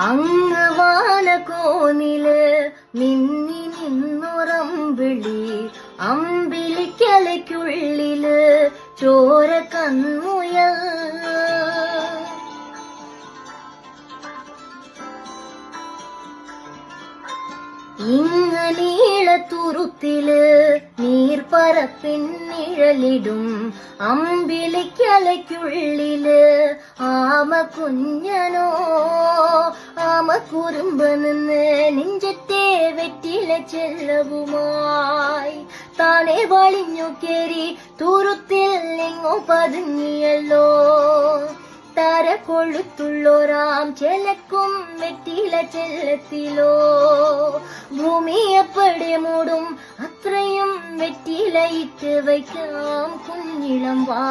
അങ്ങ് വാനകോണില് മിന്നി നിന്നുറമ്പിളി അമ്പിളിക്കലയ്ക്കുള്ളില് ചോര കൺമുയൽ ഇങ്ങനീളത്തുരുത്തില് നീർപ്പരപ്പിൻ നിഴലിടും അമ്പിളിക്കലയ്ക്കുള്ളില് ആമ കുഞ്ഞനോ ആമ കുറുമ്പ് നിന്ന് നെഞ്ചത്തെ വെറ്റില ചെല്ലവുമായി താനെ വളിഞ്ഞു കേറി തുരുത്തിൽ എങ്ങോ പതുങ്ങിയല്ലോ തര കൊളുത്തുള്ളോരാം ചെലക്കും വെറ്റില ചെല്ലത്തിലോ ഭൂമി എപ്പടി മൂടും അത്രയും വെറ്റിലയിട്ട് വയ്ക്കാം കുഞ്ഞിളം